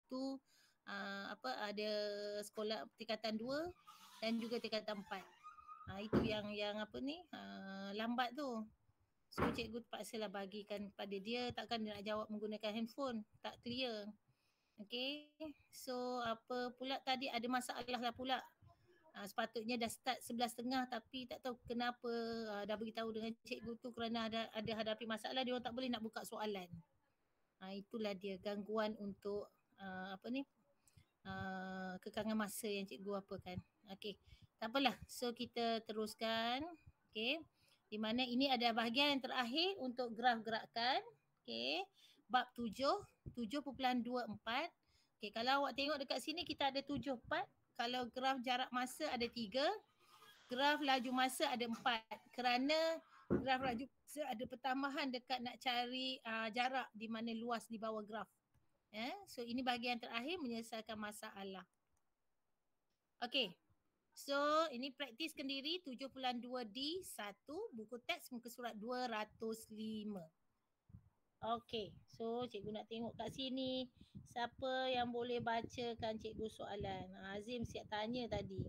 itu ada sekolah tingkatan 2 dan juga tingkatan 4. Itu yang lambat tu. So cikgu terpaksalah bagikan pada dia, takkan dia nak jawab menggunakan handphone, tak clear. Okay, so apa pula tadi ada masalah lah pula. Sepatutnya dah start 11.30 tapi tak tahu kenapa dah beritahu dengan cikgu tu kerana ada hadapi masalah, dia orang tak boleh nak buka soalan. Itulah dia gangguan untuk kekangan masa yang cikgu apakan. Okey, tak apalah. So kita teruskan. Okey, di mana ini ada bahagian yang terakhir untuk graf gerakan. Okey, bab 7.24. Okey, kalau awak tengok dekat sini kita ada 7 part. Kalau graf jarak masa ada 3. Graf laju masa ada 4. Kerana graf laju masa ada pertambahan dekat nak cari jarak di mana luas di bawah graf. So ini bahagian terakhir menyelesaikan masalah. Okey. So ini praktis sendiri 7.2D 1 buku teks muka surat 205. Okey. So cikgu nak tengok kat sini siapa yang boleh bacakan cikgu soalan. Azim siap tanya tadi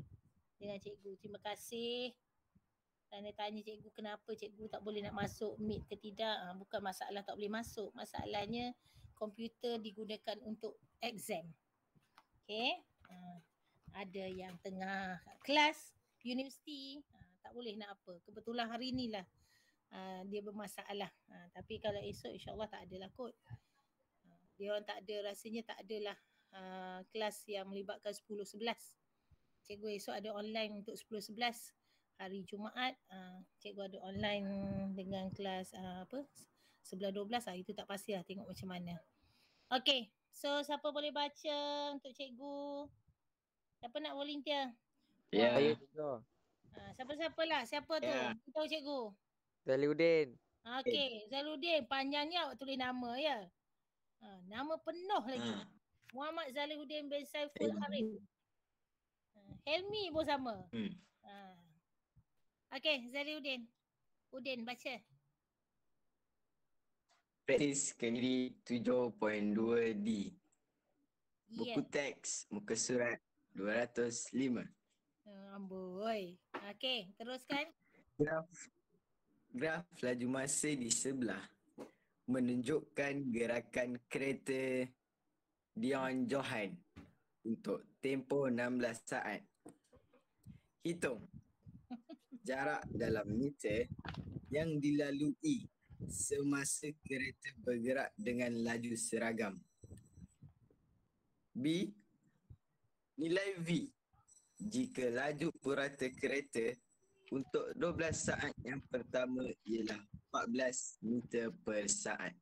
dengan cikgu. Terima kasih. Kerana tanya cikgu kenapa cikgu tak boleh nak masuk meet ke tidak. Bukan masalah tak boleh masuk. Masalahnya komputer digunakan untuk exam. Okay. Ada yang tengah kelas universiti. Tak boleh nak apa. Kebetulan hari ni lah dia bermasalah. Tapi kalau esok insyaAllah tak adalah kot. Dia orang tak ada, rasanya tak adalah kelas yang melibatkan 10-11. Cikgu esok ada online untuk 10-11. Hari Jumaat cikgu ada online dengan kelas 11-12. Itu tak pasti lah, tengok macam mana. Okay, so siapa boleh baca untuk cikgu? Siapa nak volunteer? Ya. Siapa-siapa lah, siapa tu? Beritahu cikgu. Zaliuddin. Okay, Zaliuddin, panjangnya awak tulis nama ya. Nama penuh lagi. Muhammad Zaliuddin bin Saiful Arif. Helmi pun sama. Okay, Zaliuddin. Udin baca. Praktis kendiri 7.2D. Buku teks muka surat 205. Amboi. Okay, teruskan. Graf laju masa di sebelah menunjukkan gerakan kereta Dion Johan untuk tempoh 16 saat. Hitung jarak dalam meter yang dilalui semasa kereta bergerak dengan laju seragam. B. Nilai V jika laju purata kereta untuk 12 saat yang pertama ialah 14 meter per saat.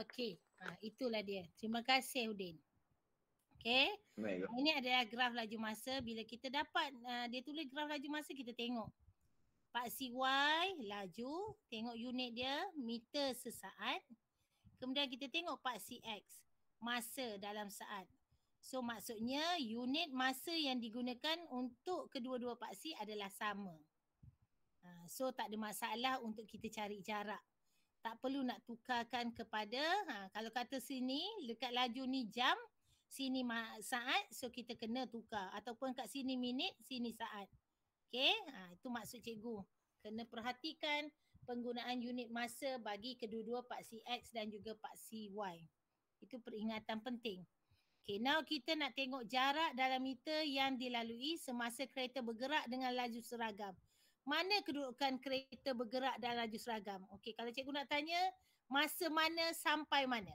Okey, itulah dia. Terima kasih Udin. Okey. Baik. Ini adalah graf laju masa. Bila kita dapat dia tulis graf laju masa, kita tengok paksi Y laju, tengok unit dia meter sesaat. Kemudian kita tengok paksi X, masa dalam saat. So maksudnya unit masa yang digunakan untuk kedua-dua paksi adalah sama. So tak ada masalah untuk kita cari jarak. Tak perlu nak tukarkan kepada, kalau kata sini dekat laju ni jam, sini saat, so kita kena tukar. Ataupun kat sini minit, sini saat. Okay, itu maksud cikgu. Kena perhatikan penggunaan unit masa bagi kedua-dua paksi X dan juga paksi Y. Itu peringatan penting. Okay, now kita nak tengok jarak dalam meter yang dilalui semasa kereta bergerak dengan laju seragam. Mana kedudukan kereta bergerak dalam laju seragam? Okay, kalau cikgu nak tanya, masa mana sampai mana?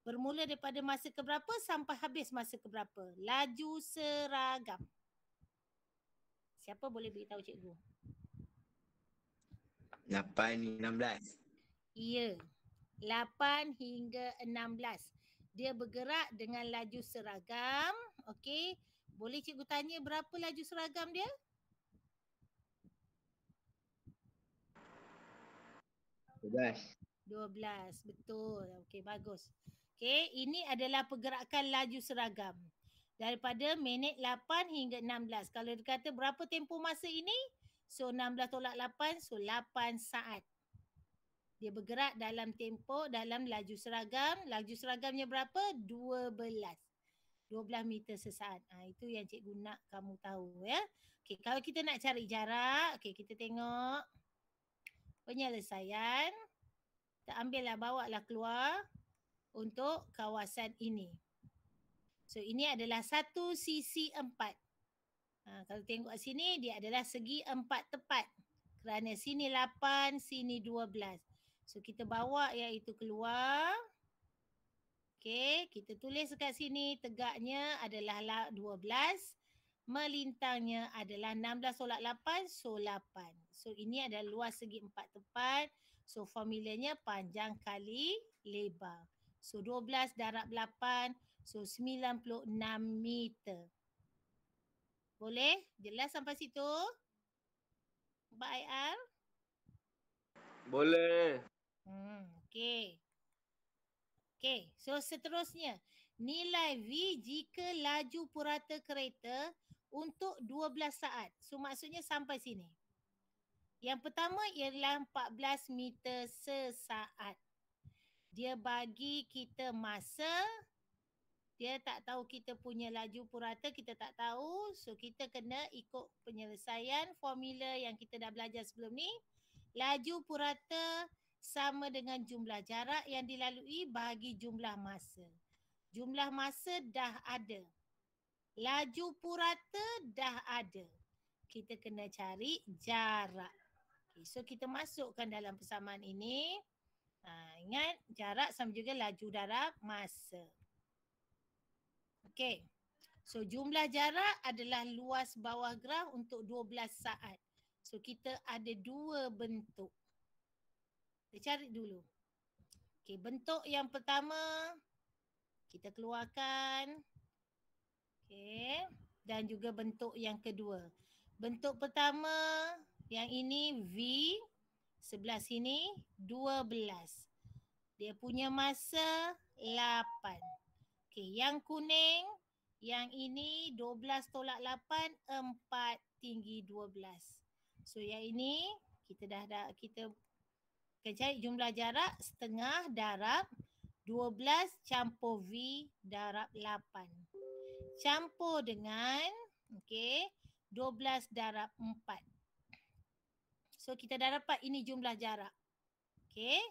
Bermula daripada masa keberapa sampai habis masa keberapa? Laju seragam. Siapa boleh beritahu cikgu? 8-16. Ya, 8 hingga 16. Dia bergerak dengan laju seragam. Okey, boleh cikgu tanya berapa laju seragam dia? 12, betul. Okey, bagus. Okey, ini adalah pergerakan laju seragam. Daripada minit 8 hingga 16. Kalau dia kata berapa tempoh masa ini? So 16 tolak 8, so 8 saat. Dia bergerak dalam tempoh, dalam laju seragam. Laju seragamnya berapa? 12 meter sesaat. Itu yang cikgu nak kamu tahu ya. Okey, kalau kita nak cari jarak, okey kita tengok penyelesaian. Kita ambillah, bawalah keluar untuk kawasan ini. So ini adalah satu sisi 4. Kalau tengok sini dia adalah segi 4 tepat. Kerana sini 8, sini 12. So kita bawa iaitu keluar. Okey, kita tulis dekat sini tegaknya adalah 12. Melintangnya adalah 16 tolak 8, so 8. So ini adalah luas segi 4 tepat. So formulanya panjang kali lebar. So 12 darab 8, so 96 meter. Boleh? Jelas sampai situ? Mbak IR? Boleh. Okey. Okey, so seterusnya. Nilai V jika laju purata kereta untuk 12 saat. So maksudnya sampai sini. Yang pertama ialah 14 meter sesaat. Dia bagi kita masa. Dia tak tahu kita punya laju purata, kita tak tahu. So kita kena ikut penyelesaian formula yang kita dah belajar sebelum ni. Laju purata sama dengan jumlah jarak yang dilalui bagi jumlah masa. Jumlah masa dah ada. Laju purata dah ada. Kita kena cari jarak. Okay, so kita masukkan dalam persamaan ini. Ingat jarak sama juga laju darab masa. Okey. So jumlah jarak adalah luas bawah graf untuk 12 saat. So kita ada dua bentuk. Kita cari dulu. Okey, bentuk yang pertama kita keluarkan. Okey, dan juga bentuk yang kedua. Bentuk pertama yang ini V, sebelah sini 12. Dia punya masa 8. Okey, yang kuning, yang ini 12 tolak 8, 4 tinggi 12. So yang ini kita kita akan cari jumlah jarak setengah darab 12 campur V darab 8. Campur dengan 12 darab 4. So kita dah dapat ini jumlah jarak. Okey.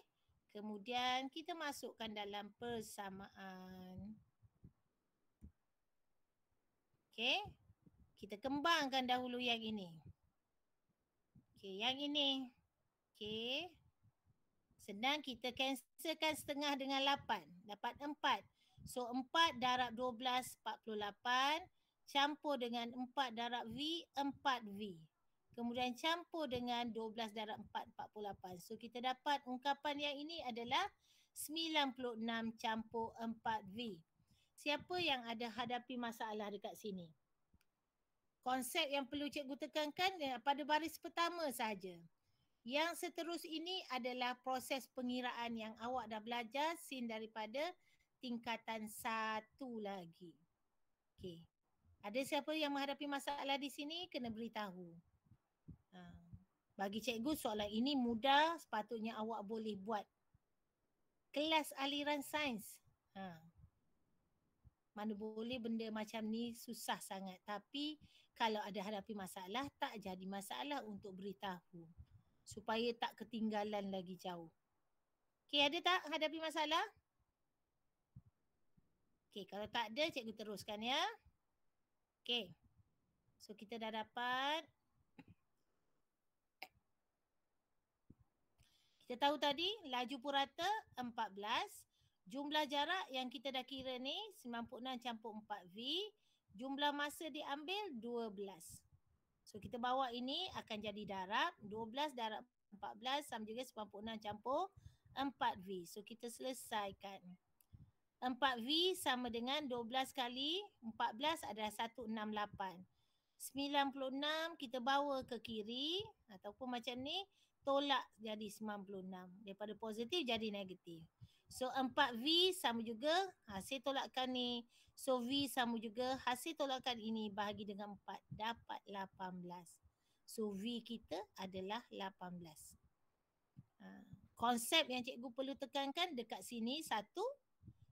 Kemudian kita masukkan dalam persamaan. Okey. Kita kembangkan dahulu yang ini. Okey, yang ini. Okey. Senang, kita cancelkan setengah dengan 8. Dapat 4. So 4 darab 12, 48. Campur dengan 4 darab V, 4V. Kemudian campur dengan 12 darab 4, 48. So kita dapat ungkapan yang ini adalah 96 campur 4V. Siapa yang ada hadapi masalah dekat sini? Konsep yang perlu cikgu tekankan pada baris pertama saja. Yang seterus ini adalah proses pengiraan yang awak dah belajar sin daripada tingkatan 1 lagi. Okey. Ada siapa yang menghadapi masalah di sini? Kena beritahu. Bagi cikgu soalan ini mudah, sepatutnya awak boleh buat. Kelas aliran sains. Mana boleh benda macam ni susah sangat. Tapi kalau ada hadapi masalah, tak jadi masalah untuk beritahu. Supaya tak ketinggalan lagi jauh. Okey, ada tak hadapi masalah? Okey, kalau tak ada, cikgu teruskan ya. Okey. So kita dah dapat. Kita tahu tadi laju purata 14. Jumlah jarak yang kita dah kira ni 96 campur 4V. Jumlah masa diambil 12. So kita bawa ini akan jadi darab. 12 darab 14 sama juga 96 campur 4V. So kita selesaikan. 4V sama dengan 12 kali 14 adalah 168. 96 kita bawa ke kiri ataupun macam ni. Tolak jadi 96. Daripada positif jadi negatif. So 4V sama juga hasil tolakan ni. So V sama juga hasil tolakan ini bahagi dengan 4. Dapat 18. So V kita adalah 18. konsep yang cikgu perlu tekankan dekat sini satu,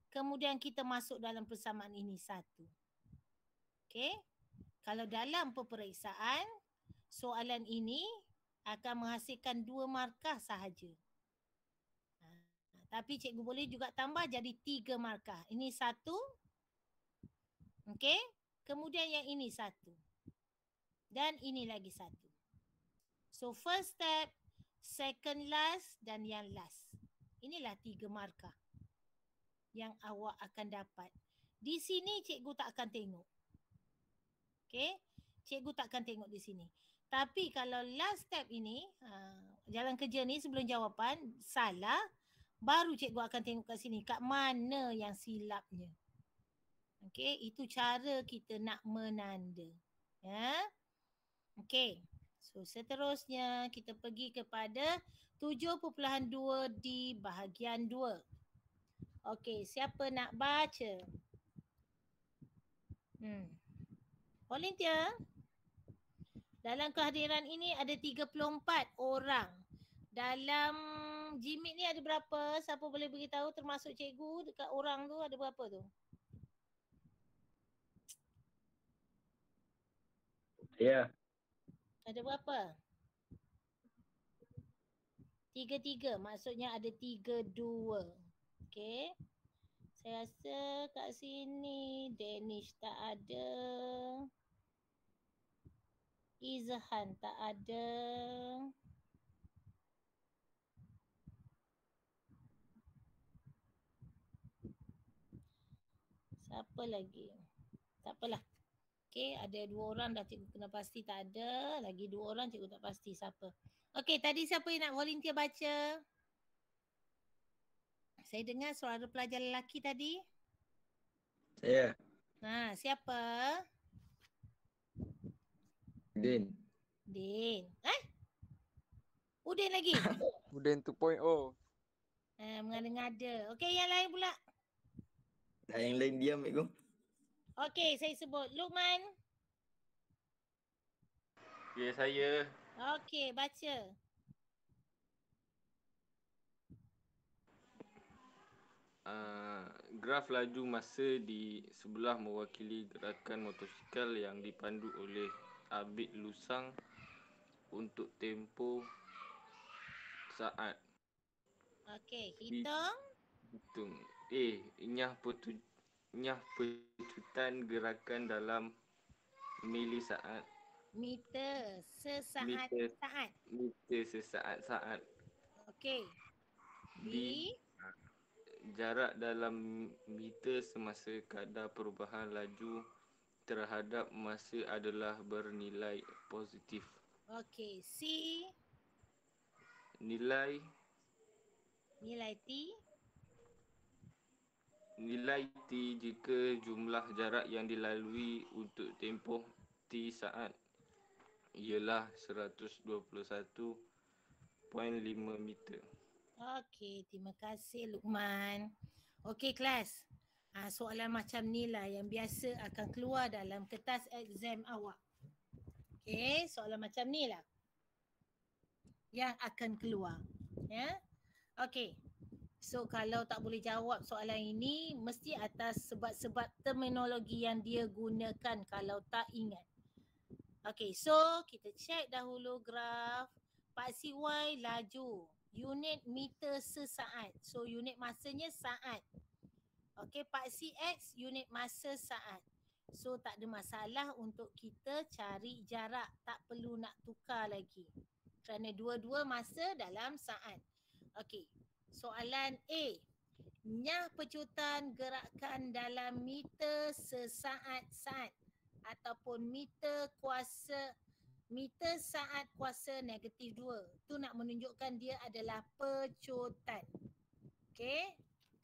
kemudian kita masuk dalam persamaan ini satu. Okey. Kalau dalam peperiksaan, soalan ini akan menghasilkan 2 markah sahaja. Tapi cikgu boleh juga tambah jadi 3 markah. Ini satu. Okey. Kemudian yang ini satu. Dan ini lagi satu. So first step, second last dan yang last. Inilah 3 markah yang awak akan dapat. Di sini cikgu tak akan tengok. Okey. Cikgu tak akan tengok di sini. Tapi kalau last step ini, jalan kerja ni sebelum jawapan salah, baru cikgu akan tengok kat sini kat mana yang silapnya. Okey, itu cara kita nak menanda. Ya. Okey. So seterusnya kita pergi kepada 7.2 di bahagian 2. Okey, siapa nak baca? Volunteer. Dalam kehadiran ini ada 34 orang. Dalam Jimit ni ada berapa? Siapa boleh beritahu termasuk cikgu dekat orang tu ada berapa tu? Ya. Ada berapa? 3-3. Maksudnya ada 3-2. Okey. Saya rasa kat sini Danish tak ada. Izhan tak ada. Siapa lagi? Tak apalah. Okey, ada 2 orang dah cikgu kena pasti tak ada. Lagi 2 orang cikgu tak pasti siapa. Okey, tadi siapa yang nak volunteer baca? Saya dengar suara pelajar lelaki tadi. Saya. Siapa? Din. Din. Udin lagi? Udin 2.0. Mengada-ngada. Okey, yang lain pula. Dah yang lain diam, Cikgu. Okey, saya sebut. Luqman. Ya, saya. Okey, baca. Graf laju masa di sebelah mewakili gerakan motosikal yang dipandu oleh Abid Lusang untuk tempoh saat. Okey, hitung. Hitung. Inyah pecutan gerakan dalam milisaat. Meter sesaat Meter. saat. Meter sesaat saat. Okey. Di jarak dalam meter semasa kadar perubahan laju terhadap masa adalah bernilai positif. okey, C Nilai T jika jumlah jarak yang dilalui untuk tempoh T saat ialah 121.5 meter. Okey, terima kasih Luqman. Okey kelas. Soalan macam ni lah yang biasa akan keluar dalam kertas exam awak. Okey, soalan macam ni lah yang akan keluar. Ya. Okey. So kalau tak boleh jawab soalan ini mesti atas sebab-sebab terminologi yang dia gunakan kalau tak ingat. Okey, so kita check dahulu graf. Paksi Y laju. Unit meter sesaat. So unit masanya saat. Okey, paksi X unit masa saat. So tak ada masalah untuk kita cari jarak. Tak perlu nak tukar lagi. Kerana dua-dua masa dalam saat. Okey, soalan A. Nyah pecutan gerakan dalam meter sesaat-saat ataupun meter saat kuasa -2. Tu nak menunjukkan dia adalah pecutan. Okey.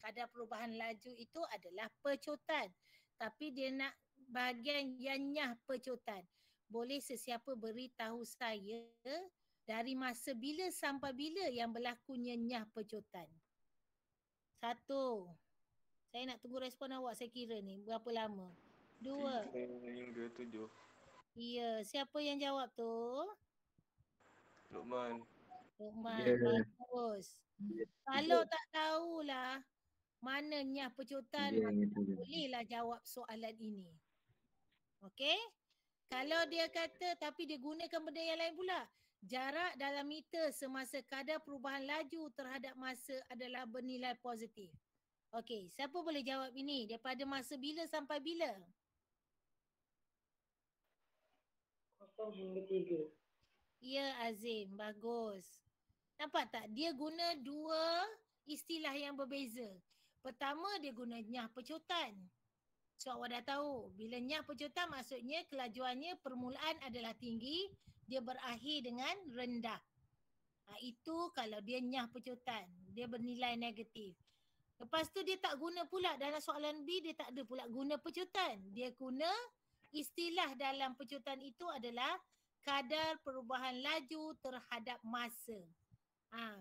Kadar perubahan laju itu adalah pecutan. Tapi dia nak bahagian yang nyah pecutan. Boleh sesiapa beritahu saya dari masa bila sampai bila yang berlakunya nyah pecutan? 1. Saya nak tunggu respon awak saya kira ni. Berapa lama? 2. 3 hingga 7. Ya, siapa yang jawab tu? Luqman. Lukman, Ya. bagus. Kalau tak tahulah mananya pecutan, Dia yang maka itu. bolehlah jawab soalan ini. Okey? Kalau dia kata tapi dia gunakan benda yang lain pula. Jarak dalam meter semasa kadar perubahan laju terhadap masa adalah bernilai positif. Okey, siapa boleh jawab ini? Daripada masa bila sampai bila? 0 hingga 3. Ya Azim, bagus. Nampak tak? Dia guna dua istilah yang berbeza. Pertama dia guna nyah pecutan. So awak dah tahu, bila nyah pecutan maksudnya kelajuannya permulaan adalah tinggi, dia berakhir dengan rendah. Itu kalau dia nyah pecutan, dia bernilai negatif. Lepas tu dia tak guna pula dalam soalan B, dia tak ada pula guna pecutan. Dia guna istilah dalam pecutan itu adalah kadar perubahan laju terhadap masa.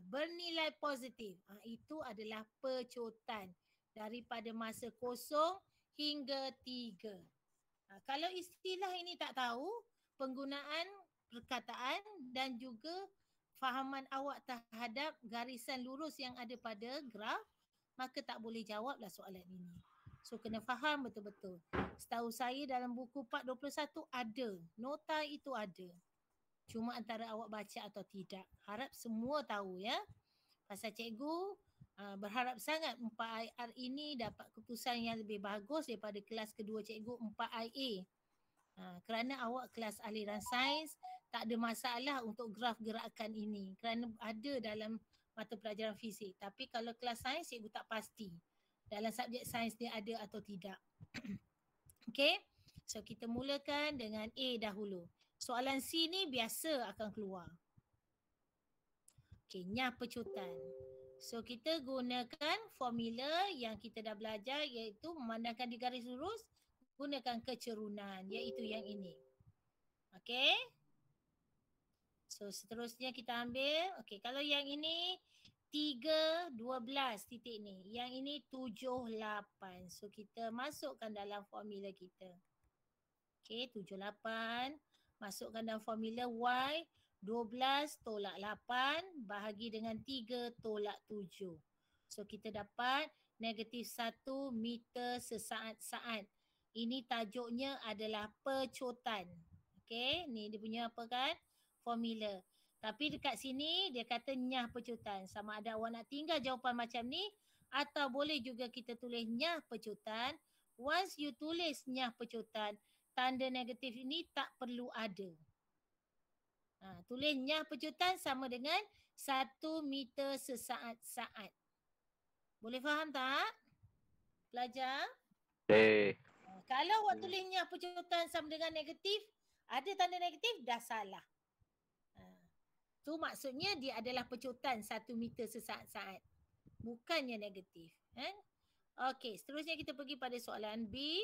Bernilai positif. Itu adalah pecutan daripada masa kosong hingga 3. Kalau istilah ini tak tahu, penggunaan perkataan dan juga fahaman awak terhadap garisan lurus yang ada pada graf, maka tak boleh jawablah soalan ini. So kena faham betul-betul. Setahu saya dalam buku part 21 ada, nota itu ada. Cuma antara awak baca atau tidak. Harap semua tahu ya. Pasal cikgu berharap sangat 4IR ini dapat keputusan yang lebih bagus daripada kelas kedua cikgu 4IA. Kerana awak kelas aliran sains, tak ada masalah untuk graf gerakan ini. Kerana ada dalam mata pelajaran fizik. Tapi kalau kelas sains, cikgu tak pasti dalam subjek sains dia ada atau tidak. Okay, so kita mulakan dengan A dahulu. Soalan C ni biasa akan keluar. Okay, nyah pecutan. So kita gunakan formula yang kita dah belajar iaitu memandangkan di garis lurus, gunakan kecerunan iaitu yang ini. Okay. So seterusnya kita ambil, okay, kalau yang ini 3, 12 titik ni. Yang ini 7, 8. So kita masukkan dalam formula kita. Okay, 7, 8. Masukkan dalam formula Y. 12 tolak 8 bahagi dengan 3 tolak 7. So kita dapat negatif 1 meter sesaat-saat. Ini tajuknya adalah pecutan. Okay, ni dia punya apa kan? Formula. Tapi dekat sini dia kata nyah pecutan. Sama ada awak nak tinggal jawapan macam ni atau boleh juga kita tulis nyah pecutan. Once you tulis nyah pecutan, tanda negatif ini tak perlu ada. Tulis nyah pecutan sama dengan 1 meter sesaat-saat. Boleh faham tak? Pelajar? Kalau awak tulis nyah pecutan sama dengan negatif, ada tanda negatif, dah salah. Tu maksudnya dia adalah pecutan 1 meter sesaat-saat. Bukannya negatif. Okey, seterusnya kita pergi pada soalan B.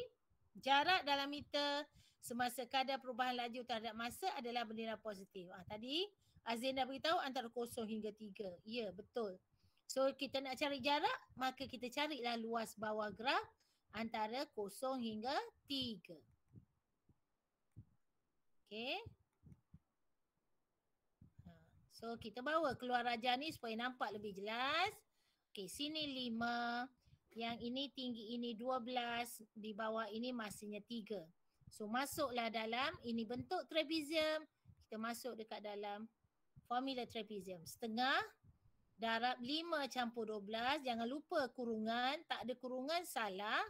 Jarak dalam meter semasa kadar perubahan laju terhadap masa adalah bernilai positif. Tadi Azin dah beritahu antara 0 hingga 3. Ya, betul. So kita nak cari jarak, maka kita carilah luas bawah graf antara 0 hingga 3. Okey. So kita bawa keluar rajah ni supaya nampak lebih jelas. Okey, sini 5. Yang ini tinggi ini 12. Di bawah ini masanya 3. So masuklah dalam, ini bentuk trapezium. Kita masuk dekat dalam formula trapezium. Setengah darab 5 campur 12. Jangan lupa kurungan. Tak ada kurungan salah.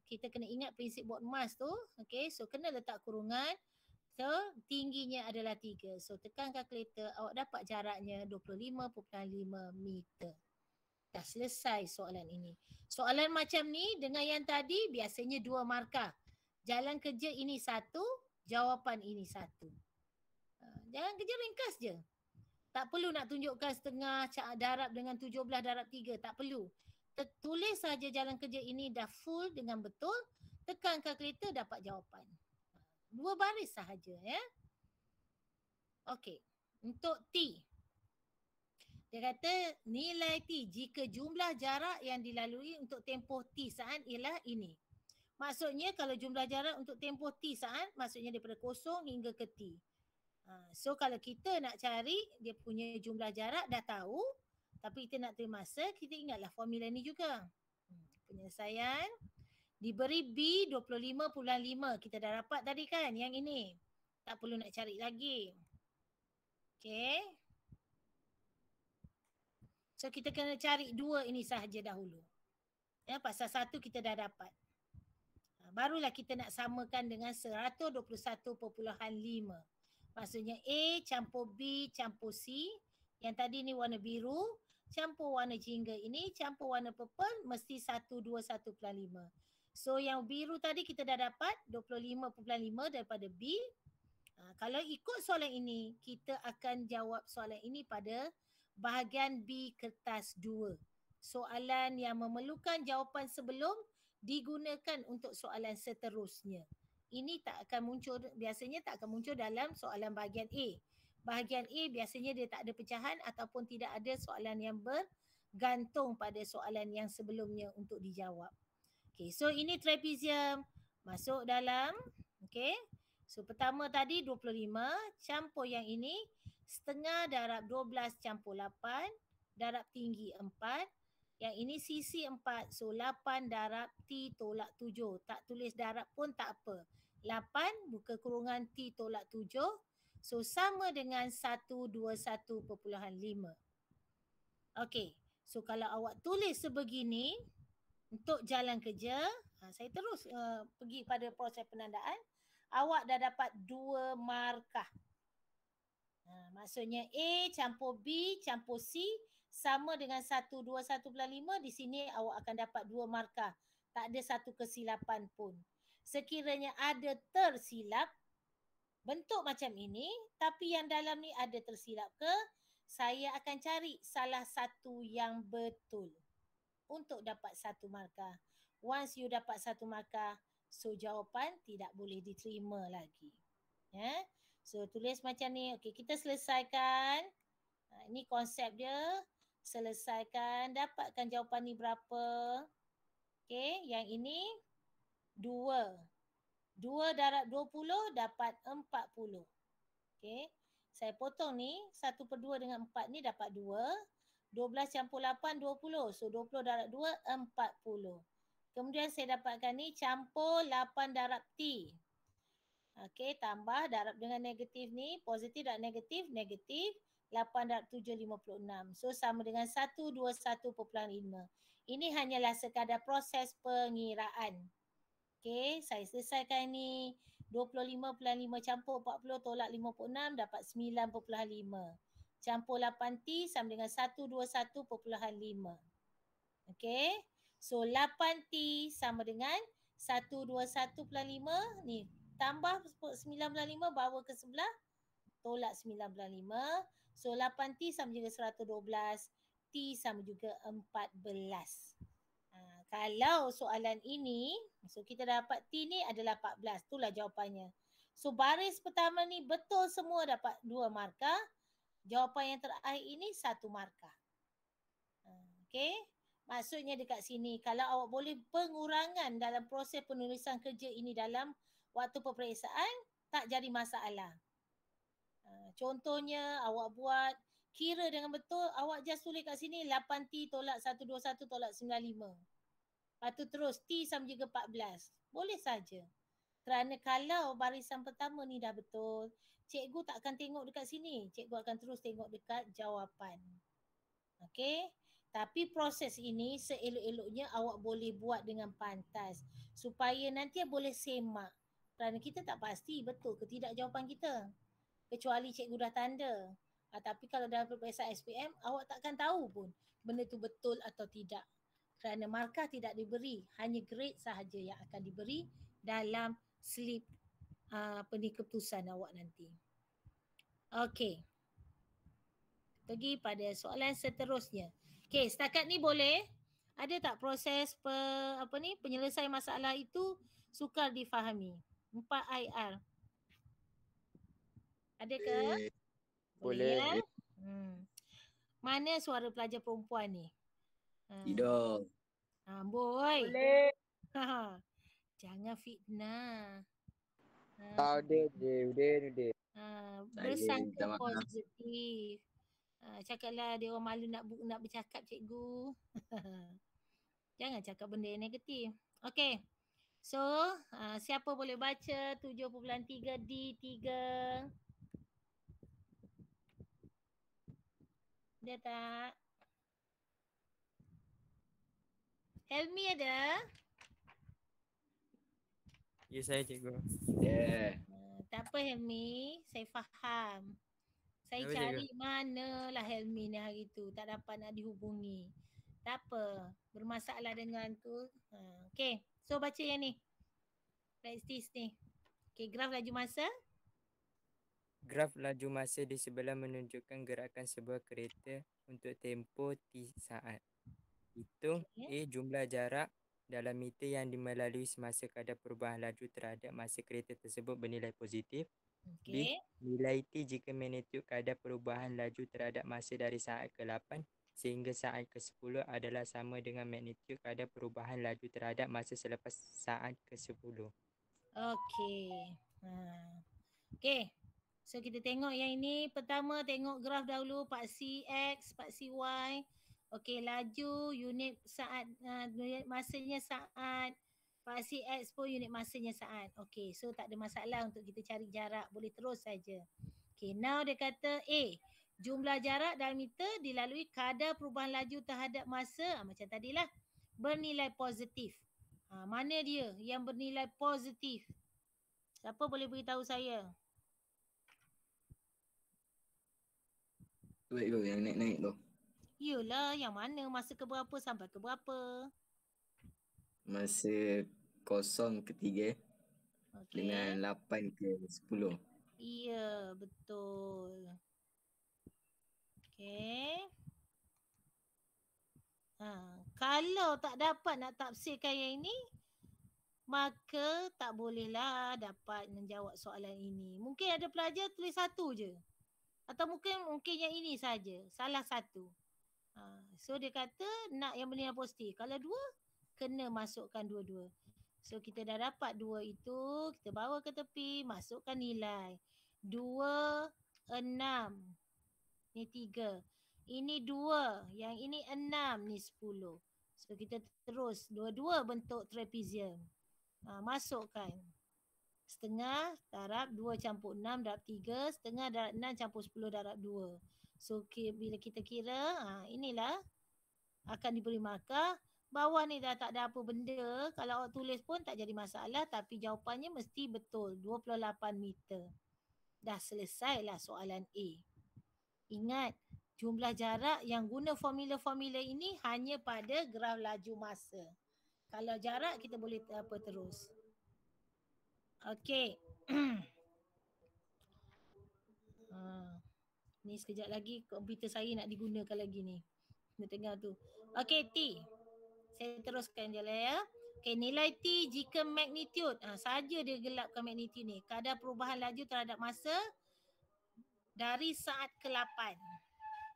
Kita kena ingat prinsip buat emas tu. Okay, so kena letak kurungan. So tingginya adalah 3. So tekan kalkulator, awak dapat jaraknya 25.5 meter. Dah selesai soalan ini. Soalan macam ni dengan yang tadi biasanya 2 markah. Jalan kerja ini 1, jawapan ini 1. Jalan kerja ringkas je. Tak perlu nak tunjukkan setengah darab dengan 17 darab 3. Tak perlu. Tulis saja jalan kerja ini dah full dengan betul. Tekan kalkulator dapat jawapan. 2 baris sahaja ya. Okey. Untuk T. Dia kata nilai T jika jumlah jarak yang dilalui untuk tempoh T saat ialah ini. Maksudnya kalau jumlah jarak untuk tempoh T saat, maksudnya daripada 0 hingga ke T. So kalau kita nak cari dia punya jumlah jarak dah tahu, tapi kita nak terima masa, kita ingatlah formula ni juga. Penyelesaian diberi B 25.5. Kita dah dapat tadi kan yang ini. Tak perlu nak cari lagi. Okay. So kita kena cari 2 ini sahaja dahulu. Ya, pasal 1 kita dah dapat. Barulah kita nak samakan dengan 121.5. Maksudnya A campur B campur C. Yang tadi ni warna biru. Campur warna jingga ini. Campur warna purple. Mesti 121.5. So yang biru tadi kita dah dapat 25.5 daripada B. Kalau ikut soalan ini, kita akan jawab soalan ini pada bahagian B kertas 2. Soalan yang memerlukan jawapan sebelum digunakan untuk soalan seterusnya. Ini tak akan muncul, biasanya tak akan muncul dalam soalan bahagian A. Bahagian A biasanya dia tak ada pecahan ataupun tidak ada soalan yang bergantung pada soalan yang sebelumnya untuk dijawab. Okay, so ini trapezium masuk dalam, okay. So pertama tadi 25, campur yang ini setengah darab 12 campur 8, darab tinggi 4. Yang ini sisi 4, so 8 darab T tolak 7. Tak tulis darab pun tak apa. 8 buka kurungan T tolak 7. So sama dengan 121.5. Okay, so kalau awak tulis sebegini untuk jalan kerja, saya terus pergi pada proses penandaan. Awak dah dapat 2 markah. Maksudnya A campur B campur C sama dengan 121.5. Di sini awak akan dapat 2 markah. Tak ada satu kesilapan pun. Sekiranya ada tersilap, bentuk macam ini, tapi yang dalam ni ada tersilap ke, saya akan cari salah satu yang betul untuk dapat 1 markah. Once you dapat 1 markah, so jawapan tidak boleh diterima lagi. Ya. So tulis macam ni. Okey, kita selesaikan. Ini konsep dia. Selesaikan. Dapatkan jawapan ni berapa? Okey, yang ini 2. 2 darab 20 dapat 40. Okey. Saya potong ni 1/2 dengan 4 ni dapat 2. 12 campur 8 20. So 20 darab 2 40. Kemudian saya dapatkan ni campur 8 darab T. Okey, tambah darab dengan negatif ni, positif dan negatif, negatif. 8 darab 7 56. So sama dengan 121.5. Ini hanyalah sekadar proses pengiraan. Okey, saya selesaikan ni. 25.5 campur 40 tolak 56 dapat 9.5. Campur 8T sama dengan 121.5. Okey. So 8T sama dengan 121.5 ni. Tambah 9.5 bawa ke sebelah. Tolak 9.5. So 8T sama juga 112. T sama juga 14. Kalau soalan ini, so kita dapat T ni adalah 14. Itulah jawapannya. So baris pertama ni betul semua dapat 2 markah. Jawapan yang terakhir ini 1 markah. Okey. Maksudnya dekat sini, kalau awak boleh pengurangan dalam proses penulisan kerja ini dalam waktu peperiksaan, tak jadi masalah. Contohnya awak buat kira dengan betul, awak just tulis kat sini 8T tolak 121 tolak 95. Lepas tu terus T sama juga 14. Boleh saja. Kerana kalau barisan pertama ni dah betul, cikgu tak akan tengok dekat sini. Cikgu akan terus tengok dekat jawapan. Okey. Tapi proses ini seelok-eloknya awak boleh buat dengan pantas. Supaya nanti boleh semak. Kerana kita tak pasti betul ke tidak jawapan kita. Kecuali cikgu dah tanda. Tapi kalau dalam peperiksaan SPM, awak takkan tahu pun benda tu betul atau tidak. Kerana markah tidak diberi. Hanya grade sahaja yang akan diberi dalam slip keputusan awak nanti. Okey. Pergi pada soalan seterusnya. Okey, setakat ni boleh? Ada tak proses penyelesaian masalah itu sukar difahami? 4 IR. Ada ke? Boleh. Ya? Mana suara pelajar perempuan ni? Tidak. Boy. Boleh. Jangan fitnah. Udah. Saya minta Bersangka maaf. positif. Cakaplah dia orang malu nak bercakap cikgu. Jangan cakap benda yang negatif. Okay. So, siapa boleh baca 7.3 D3? Dia tak? Helmi ada? Ya, saya cikgu. Yeah. Tak apa Helmi, saya faham. Saya Apa, cari manalah Helmi ni hari tu. Tak dapat nak dihubungi. Tak apa. Bermasalah dengan tu. Okay. So baca yang ni. Praktis ni. Okay. Graf laju masa. Graf laju masa di sebelah menunjukkan gerakan sebuah kereta untuk tempoh T saat. Hitung A jumlah jarak dalam meter yang dimelalui semasa kadar perubahan laju terhadap masa kereta tersebut bernilai positif. B. Okay. Nilai T jika magnitude kadar perubahan laju terhadap masa dari saat ke-8 sehingga saat ke-10 adalah sama dengan magnitude kadar perubahan laju terhadap masa selepas saat ke-10. Okay. Okay. So kita tengok yang ini. Pertama tengok graf dahulu. Paksi X, paksi Y. Okay, laju, unit saat, unit masanya saat. Paksi X pun unit masanya saat. Okay, so tak ada masalah untuk kita cari jarak. Boleh terus saja. Okay, now dia kata A. Jumlah jarak dalam meter dilalui kadar perubahan laju terhadap masa. Macam tadilah. Bernilai positif. Mana dia yang bernilai positif? Siapa boleh beritahu saya? Tu yang naik-naik tu. Yelah, yang mana masa ke berapa sampai ke berapa? Masa 0 ke 3 dengan 8 ke 10. Ya, betul. Okay. Kalau tak dapat nak tafsirkan yang ini, maka tak bolehlah dapat menjawab soalan ini. Mungkin ada pelajar tulis satu je. Atau mungkin yang ini saja, salah satu. So dia kata nak yang bernilai positif. Kalau dua, kena masukkan dua-dua. So kita dah dapat dua itu, kita bawa ke tepi, masukkan nilai. 2, 6. Ni 3. Ini 2, yang ini 6, ni 10. So kita terus, dua-dua bentuk trapezium. Masukkan. Setengah darab 2 campur 6 darab 3, setengah darab 6 campur 10 darab 2. So bila kita kira, inilah akan diberi markah. Bawah ni dah tak ada apa benda. Kalau awak tulis pun tak jadi masalah. Tapi jawapannya mesti betul. 28 meter. Dah selesailah soalan A. Ingat, jumlah jarak yang guna formula-formula ini hanya pada graf laju masa. Kalau jarak kita boleh apa terus. Okey. Ni sekejap lagi komputer saya nak digunakan lagi ni. Di tengah tu. Okey, T. Saya teruskan je lah ya. Okey, nilai T jika magnitude. Saja dia gelapkan magnitude ni. Kadar perubahan laju terhadap masa dari saat ke-8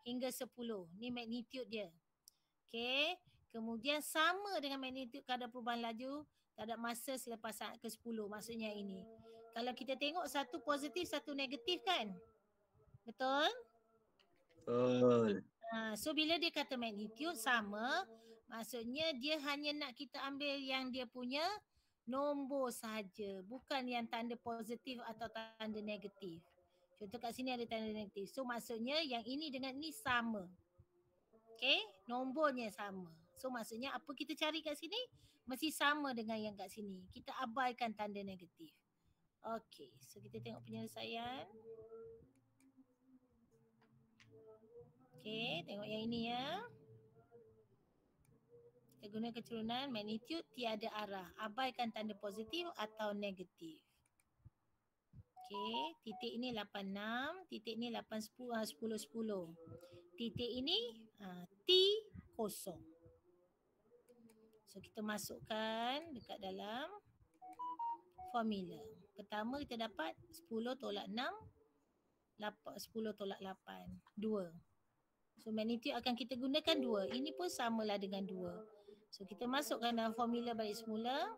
hingga 10. Ni magnitude dia. Okey. Kemudian sama dengan magnitude kadar perubahan laju terhadap masa selepas saat ke-10. Maksudnya ini. Kalau kita tengok satu positif, satu negatif kan? Betul? Betul. So bila dia kata magnitude sama, maksudnya dia hanya nak kita ambil yang dia punya nombor saja, bukan yang tanda positif atau tanda negatif. Contoh kat sini ada tanda negatif. So maksudnya yang ini dengan ini sama. Okay, nombornya sama. So maksudnya apa kita cari kat sini mesti sama dengan yang kat sini. Kita abaikan tanda negatif. Okay, so kita tengok penyelesaian. Okay, tengok yang ini ya. Kita guna keturunan magnitude tiada arah. Abaikan tanda positif atau negatif. Okay, titik ini 86, titik ini 10, 10. Titik ini T kosong. So kita masukkan dekat dalam formula. Pertama kita dapat 10 tolak 6, 10 tolak 8, 2. So magnitude akan kita gunakan 2. Ini pun samalah dengan 2. So kita masukkan dalam formula balik semula.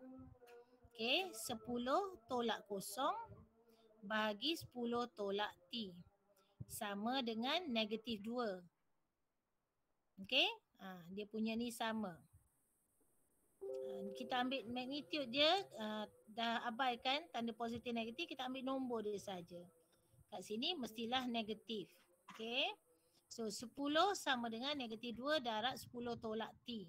Okay, 10 tolak 0 bahagi 10 tolak T sama dengan negatif 2. Okey? Dia punya ni sama. Kita ambil magnitude dia, dah abaikan tanda positif negatif, kita ambil nombor dia saja. Kat sini mestilah negatif. Okey? So 10 sama dengan negatif 2 darab 10 tolak T.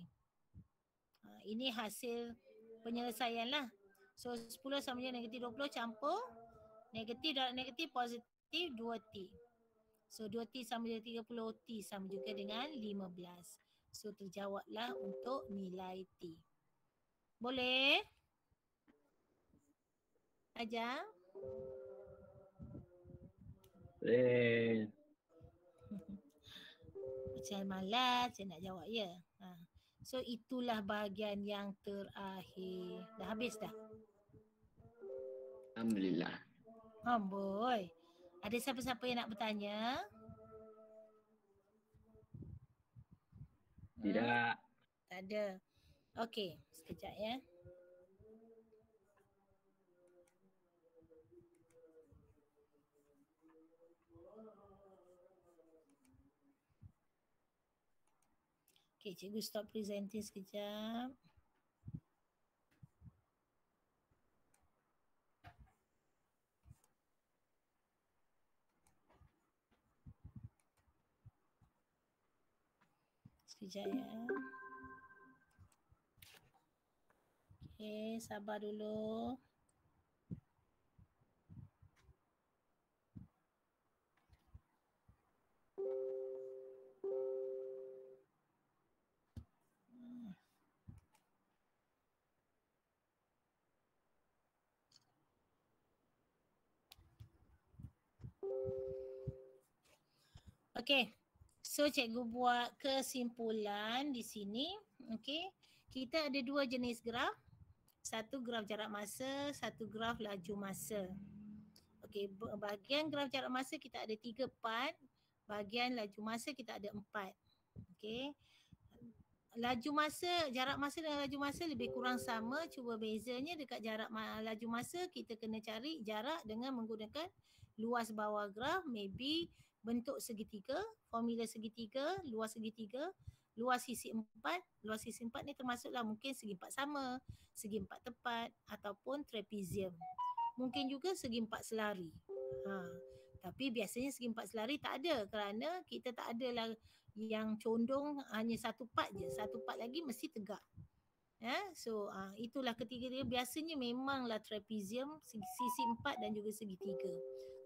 Ini hasil penyelesaian lah. So 10 sama dengan negatif 20 campur negatif darab negatif positif 2T. So 2T sama dengan 30, T sama juga dengan 15. So terjawablah untuk nilai T. Boleh? Ajar? Boleh. Macam malas saya nak jawab ya. So itulah bahagian yang terakhir. Dah habis dah? Alhamdulillah. Amboi. Ada siapa-siapa yang nak bertanya? Tidak. Tak ada. Okey, sekejap ya. Okey, cikgu stop presenting sekejap. Sekejap ya. Okey, sabar dulu. Okey. So cikgu buat kesimpulan di sini. Okey. Kita ada dua jenis graf. Satu graf jarak masa, satu graf laju masa. Okey, bahagian graf jarak masa kita ada 3 part. Bahagian laju masa kita ada 4. Okey. Laju masa, jarak masa dengan laju masa lebih kurang sama. Cuba bezanya dekat jarak laju masa kita kena cari jarak dengan menggunakan luas bawah graf, maybe bentuk segitiga, formula segitiga, luas segitiga, luas sisi 4. Luas sisi 4 ni termasuklah mungkin segi 4 sama, segi 4 tepat ataupun trapezium. Mungkin juga segi 4 selari. Tapi biasanya segi 4 selari tak ada kerana kita tak adalah yang condong hanya satu part je. Satu part lagi mesti tegak. So itulah ketiga dia. Biasanya memanglah trapezium, sisi 4 dan juga segitiga.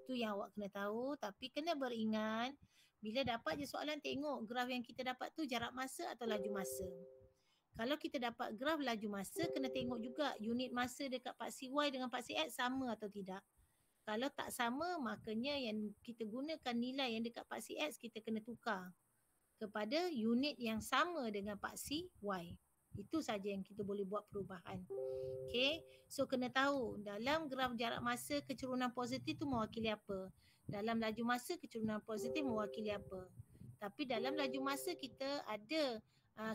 Tu yang awak kena tahu. Tapi kena beringat bila dapat je soalan tengok graf yang kita dapat tu jarak masa atau laju masa. Kalau kita dapat graf laju masa, kena tengok juga unit masa dekat paksi Y dengan paksi X sama atau tidak. Kalau tak sama, makanya yang kita gunakan nilai yang dekat paksi X kita kena tukar kepada unit yang sama dengan paksi Y. Itu saja yang kita boleh buat perubahan. Okay. So kena tahu dalam graf jarak masa kecerunan positif tu mewakili apa. Dalam laju masa kecerunan positif mewakili apa. Tapi dalam laju masa kita ada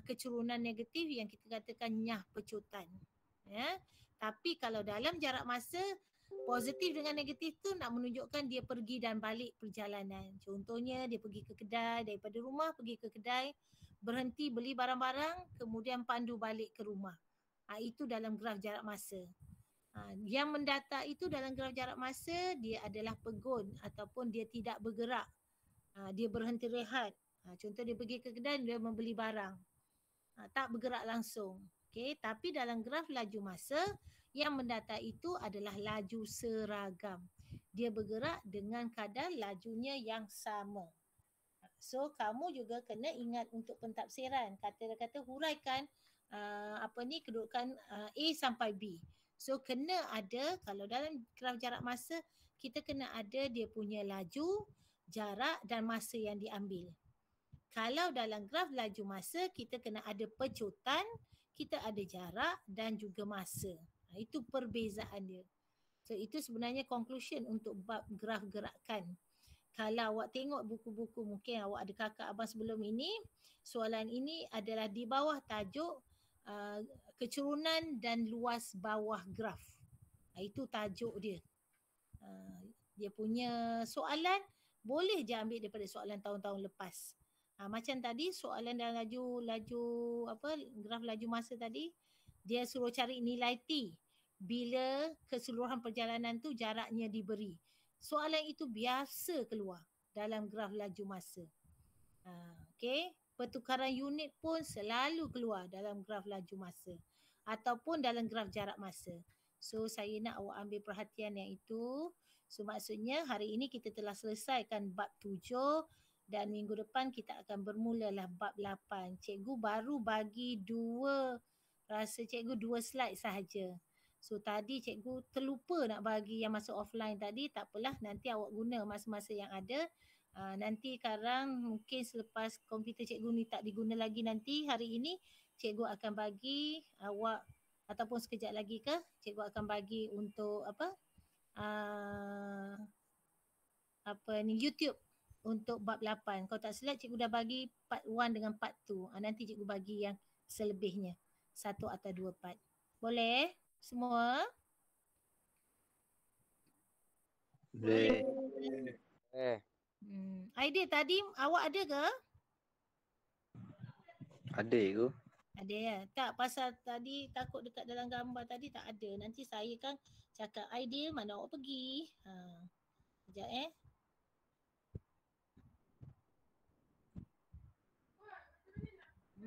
kecerunan negatif yang kita katakan nyah pecutan. Tapi kalau dalam jarak masa positif dengan negatif tu nak menunjukkan dia pergi dan balik perjalanan. Contohnya dia pergi ke kedai, daripada rumah pergi ke kedai, berhenti beli barang-barang, kemudian pandu balik ke rumah. Itu dalam graf jarak masa. Yang mendata itu dalam graf jarak masa dia adalah pegun ataupun dia tidak bergerak. Dia berhenti rehat. Contoh dia pergi ke kedai, dia membeli barang. Tak bergerak langsung. Okay. Tapi dalam graf laju masa, yang mendata itu adalah laju seragam. Dia bergerak dengan kadar lajunya yang sama. So kamu juga kena ingat untuk pentafsiran. Kata-kata huraikan kedudukan A sampai B. So kena ada, kalau dalam graf jarak masa, kita kena ada dia punya laju, jarak dan masa yang diambil. Kalau dalam graf laju masa, kita kena ada pecutan, kita ada jarak dan juga masa. Itu perbezaan dia. So itu sebenarnya conclusion untuk bab graf gerakan. Kalau awak tengok buku-buku, mungkin awak ada kakak abang sebelum ini, soalan ini adalah di bawah tajuk kecerunan dan luas bawah graf. Itu tajuk dia. dia punya soalan boleh je ambil daripada soalan tahun-tahun lepas. Macam tadi soalan dalam laju graf laju masa tadi, dia suruh cari nilai T bila keseluruhan perjalanan tu jaraknya diberi. Soalan itu biasa keluar dalam graf laju masa. Okey, pertukaran unit pun selalu keluar dalam graf laju masa ataupun dalam graf jarak masa. So saya nak awak ambil perhatian yang itu. So maksudnya hari ini kita telah selesaikan bab 7 dan minggu depan kita akan bermulalah bab 8. Cikgu baru bagi dua slide sahaja. So tadi cikgu terlupa nak bagi yang masa offline tadi, tak apalah, nanti awak guna masa-masa yang ada. Nanti sekarang mungkin selepas komputer cikgu ni tak diguna lagi, nanti hari ini cikgu akan bagi awak ataupun sekejap lagi ke cikgu akan bagi untuk YouTube untuk bab 8. Kalau tak silap cikgu dah bagi part 1 dengan part 2. Nanti cikgu bagi yang selebihnya. 1 atau 2 part. Boleh semua? Boleh. Idea tadi awak ada ke? Ada ke? Ada ya. Tak, pasal tadi takut dekat dalam gambar tadi tak ada. Nanti saya kan cakap idea mana awak pergi. Sekejap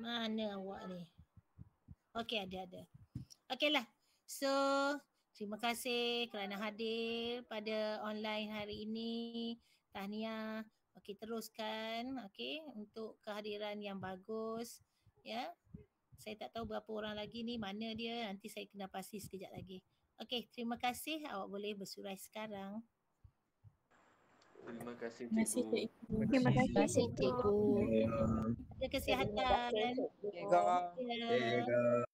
Mana awak ni? Okey, ada. Okeylah. So, terima kasih kerana hadir pada online hari ini. Tahniah. Okey, teruskan. Okey, untuk kehadiran yang bagus. Ya. Saya tak tahu berapa orang lagi ni, mana dia. Nanti saya kena pasti sekejap lagi. Okey, terima kasih. Awak boleh bersurai sekarang. Terima kasih cikgu. Terima kasih cikgu. Jaga kesihatan. Cikgu. Ya.